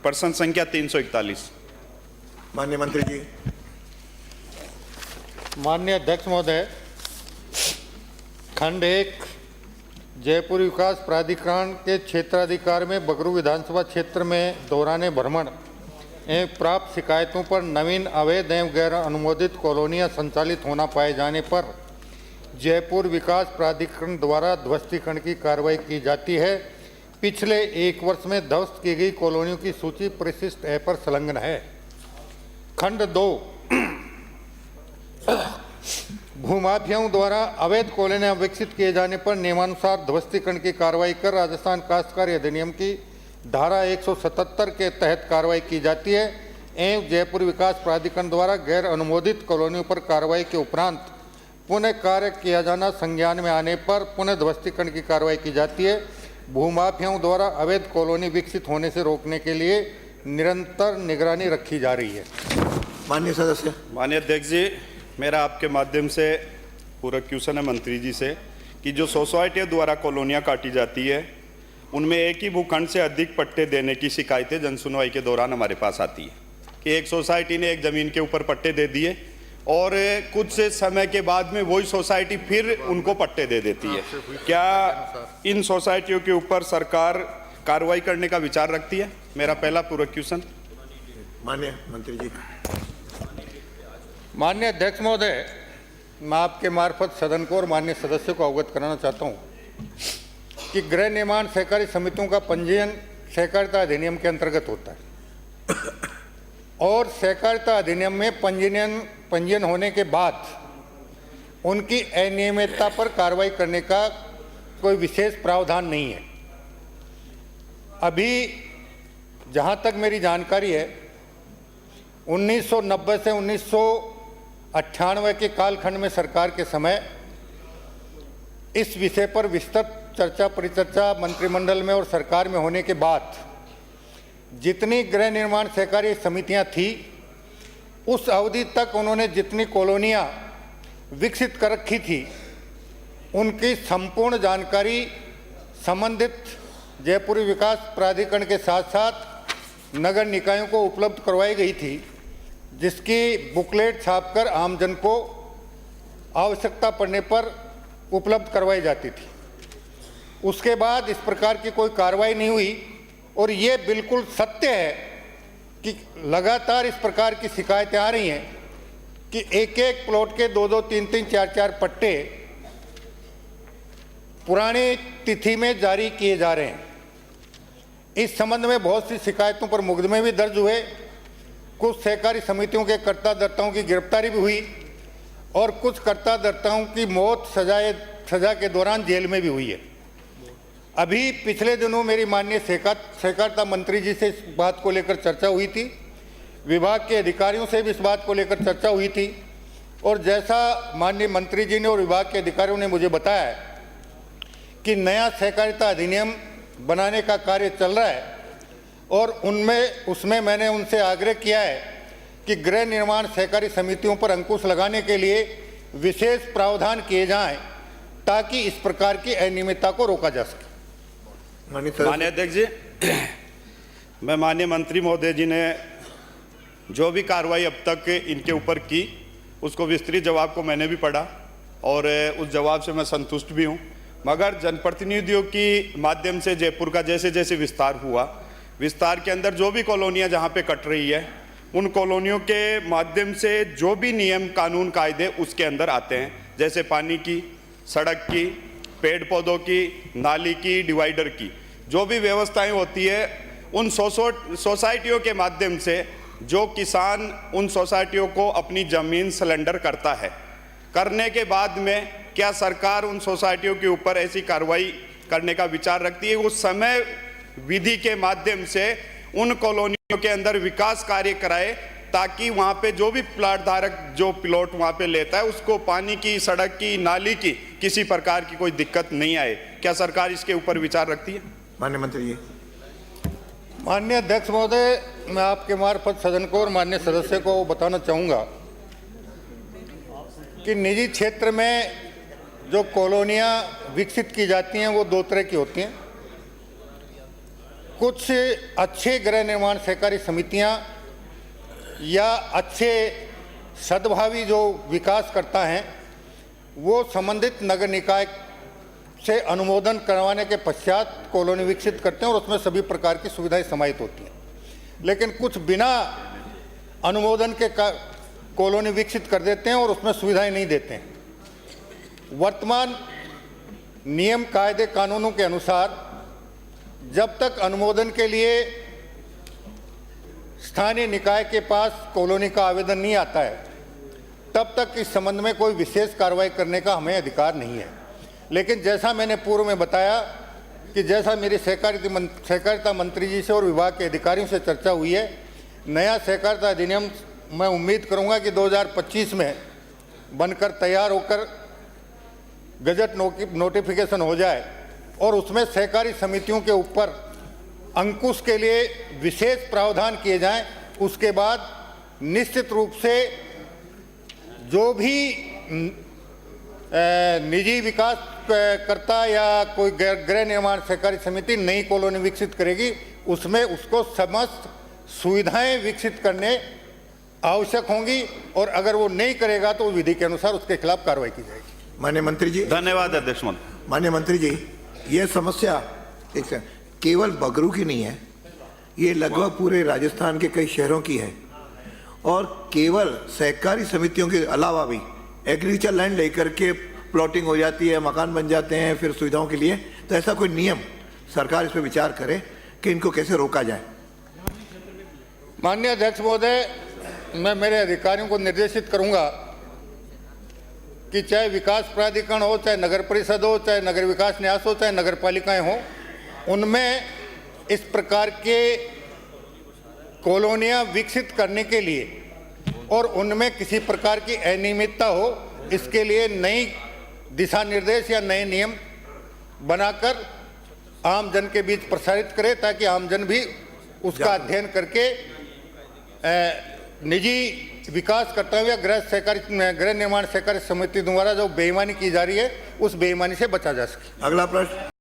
प्रश्न संख्या 341। माननीय मंत्री जी। माननीय अध्यक्ष महोदय, खंड 1 जयपुर विकास प्राधिकरण के क्षेत्राधिकार में बगरू विधानसभा क्षेत्र में दौराने भ्रमण एवं प्राप्त शिकायतों पर नवीन अवैध एवं गैर अनुमोदित कॉलोनियां संचालित होना पाए जाने पर जयपुर विकास प्राधिकरण द्वारा ध्वस्तीकरण की कार्रवाई की जाती है। पिछले 1 वर्ष में ध्वस्त की गई कॉलोनियों की सूची परिशिष्ट ए पर संलग्न है। खंड 2 भूमाफियाओं द्वारा अवैध कॉलोनियां विकसित किए जाने पर नियमानुसार ध्वस्तीकरण की कार्रवाई कर राजस्थान काश्तकारी अधिनियम की धारा 177 के तहत कार्रवाई की जाती है एवं जयपुर विकास प्राधिकरण द्वारा गैर अनुमोदित कॉलोनियों पर कार्रवाई के उपरांत पुनः कार्य किया जाना संज्ञान में आने पर पुनः ध्वस्तीकरण की कार्रवाई की जाती है। भूमाफियाओं द्वारा अवैध कॉलोनी विकसित होने से रोकने के लिए निरंतर निगरानी रखी जा रही है। माननीय सदस्य। माननीय अध्यक्ष जी, मेरा आपके माध्यम से पूरा क्वेश्चन है मंत्री जी से कि जो सोसाइटियों द्वारा कॉलोनियां काटी जाती है उनमें एक ही भूखंड से अधिक पट्टे देने की शिकायतें जनसुनवाई के दौरान हमारे पास आती है कि एक सोसाइटी ने एक ज़मीन के ऊपर पट्टे दे दिए और कुछ समय के बाद में वही सोसाइटी फिर उनको पट्टे दे देती है। क्या इन सोसाइटियों के ऊपर सरकार कार्रवाई करने का विचार रखती है? मेरा पहला पूरा क्वेश्चन। माननीय मंत्री जी। माननीय अध्यक्ष महोदय, मैं आपके मार्फत सदन को और माननीय सदस्यों को अवगत कराना चाहता हूँ कि गृह निर्माण सहकारी समितियों का पंजीयन सहकारिता अधिनियम के अंतर्गत होता है और सहकारिता अधिनियम में पंजीयन होने के बाद उनकी अनियमितता पर कार्रवाई करने का कोई विशेष प्रावधान नहीं है। अभी जहाँ तक मेरी जानकारी है 1990 से 1998 के कालखंड में सरकार के समय इस विषय पर विस्तृत चर्चा परिचर्चा मंत्रिमंडल में और सरकार में होने के बाद जितनी गृह निर्माण सहकारी समितियां थी उस अवधि तक उन्होंने जितनी कॉलोनियां विकसित कर रखी थी उनकी संपूर्ण जानकारी संबंधित जयपुर विकास प्राधिकरण के साथ साथ नगर निकायों को उपलब्ध करवाई गई थी, जिसकी बुकलेट छापकर आमजन को आवश्यकता पड़ने पर उपलब्ध करवाई जाती थी। उसके बाद इस प्रकार की कोई कार्रवाई नहीं हुई और ये बिल्कुल सत्य है कि लगातार इस प्रकार की शिकायतें आ रही हैं कि एक एक प्लॉट के 2-2, 3-3, 4-4 पट्टे पुरानी तिथि में जारी किए जा रहे हैं। इस संबंध में बहुत सी शिकायतों पर मुकदमे भी दर्ज हुए, कुछ सहकारी समितियों के कर्ताधर्ताओं की गिरफ्तारी भी हुई और कुछ कर्ताधर्ताओं की मौत सजा के दौरान जेल में भी हुई है। अभी पिछले दिनों मेरी माननीय सहकारिता मंत्री जी से इस बात को लेकर चर्चा हुई थी, विभाग के अधिकारियों से भी इस बात को लेकर चर्चा हुई थी और जैसा माननीय मंत्री जी ने और विभाग के अधिकारियों ने मुझे बताया कि नया सहकारिता अधिनियम बनाने का कार्य चल रहा है और उसमें मैंने उनसे आग्रह किया है कि गृह निर्माण सहकारी समितियों पर अंकुश लगाने के लिए विशेष प्रावधान किए जाएं ताकि इस प्रकार की अनियमितता को रोका जा सके। माननीय अध्यक्ष जी, मैं माननीय मंत्री महोदय जी ने जो भी कार्रवाई अब तक इनके ऊपर की उसको विस्तृत जवाब को मैंने भी पढ़ा और उस जवाब से मैं संतुष्ट भी हूँ। मगर जनप्रतिनिधियों की माध्यम से जयपुर का जैसे जैसे विस्तार हुआ, विस्तार के अंदर जो भी कॉलोनियाँ जहाँ पे कट रही है उन कॉलोनियों के माध्यम से जो भी नियम कानून कायदे उसके अंदर आते हैं, जैसे पानी की, सड़क की, पेड़ पौधों की, नाली की, डिवाइडर की, जो भी व्यवस्थाएं होती है उन सोसाइटियों के माध्यम से जो किसान उन सोसाइटियों को अपनी ज़मीन सरेंडर करता है, करने के बाद में क्या सरकार उन सोसाइटियों के ऊपर ऐसी कार्रवाई करने का विचार रखती है? उस समय विधि के माध्यम से उन कॉलोनियों के अंदर विकास कार्य कराए ताकि वहाँ पे जो भी प्लाट धारक जो प्लॉट वहाँ पे लेता है उसको पानी की, सड़क की, नाली की किसी प्रकार की कोई दिक्कत नहीं आए। क्या सरकार इसके ऊपर विचार रखती है? माननीय मंत्री जी। माननीय अध्यक्ष महोदय, मैं आपके मार्फत सदन को और माननीय सदस्य को बताना चाहूँगा कि निजी क्षेत्र में जो कॉलोनियाँ विकसित की जाती हैं वो 2 तरह की होती हैं। कुछ अच्छे गृह निर्माण सहकारी समितियां या अच्छे सद्भावी जो विकास करता हैं वो संबंधित नगर निकाय से अनुमोदन करवाने के पश्चात कॉलोनी विकसित करते हैं और उसमें सभी प्रकार की सुविधाएं समाहित होती हैं। लेकिन कुछ बिना अनुमोदन के कॉलोनी विकसित कर देते हैं और उसमें सुविधाएं नहीं देते हैं। वर्तमान नियम कायदे कानूनों के अनुसार जब तक अनुमोदन के लिए स्थानीय निकाय के पास कॉलोनी का आवेदन नहीं आता है तब तक इस संबंध में कोई विशेष कार्रवाई करने का हमें अधिकार नहीं है। लेकिन जैसा मैंने पूर्व में बताया कि जैसा मेरी सहकारिता मंत्री जी से और विभाग के अधिकारियों से चर्चा हुई है, नया सहकारिता अधिनियम मैं उम्मीद करूंगा कि 2025 में बनकर तैयार होकर गजट नोटिफिकेशन हो जाए और उसमें सहकारी समितियों के ऊपर अंकुश के लिए विशेष प्रावधान किए जाएं। उसके बाद निश्चित रूप से जो भी निजी विकास करता या कोई गृह निर्माण सहकारी समिति नई कॉलोनी विकसित करेगी उसमें उसको समस्त सुविधाएं विकसित करने आवश्यक होंगी और अगर वो नहीं करेगा तो विधि के अनुसार उसके खिलाफ कार्रवाई की जाएगी। माननीय मंत्री जी। धन्यवाद अध्यक्ष महोदय। माननीय मंत्री जी, ये समस्या केवल बगरू की नहीं है, ये लगभग पूरे राजस्थान के कई शहरों की है और केवल सहकारी समितियों के अलावा भी एग्रीकल्चर लैंड लेकर के प्लॉटिंग हो जाती है, मकान बन जाते हैं फिर सुविधाओं के लिए। तो ऐसा कोई नियम सरकार इस पर विचार करे कि इनको कैसे रोका जाए। माननीय अध्यक्ष महोदय, मैं मेरे अधिकारियों को निर्देशित करूंगा कि चाहे विकास प्राधिकरण हो, चाहे नगर परिषद हो, चाहे नगर विकास न्यास हो, चाहे नगर पालिकाएं हो, उनमें इस प्रकार के कॉलोनियां विकसित करने के लिए और उनमें किसी प्रकार की अनियमितता हो इसके लिए नई दिशा निर्देश या नए नियम बनाकर आम जन के बीच प्रसारित करें ताकि आम जन भी उसका अध्ययन करके निजी विकास करता हुआ गृह निर्माण सहकारी समिति द्वारा जो बेईमानी की जा रही है उस बेईमानी से बचा जा सके। अगला प्रश्न।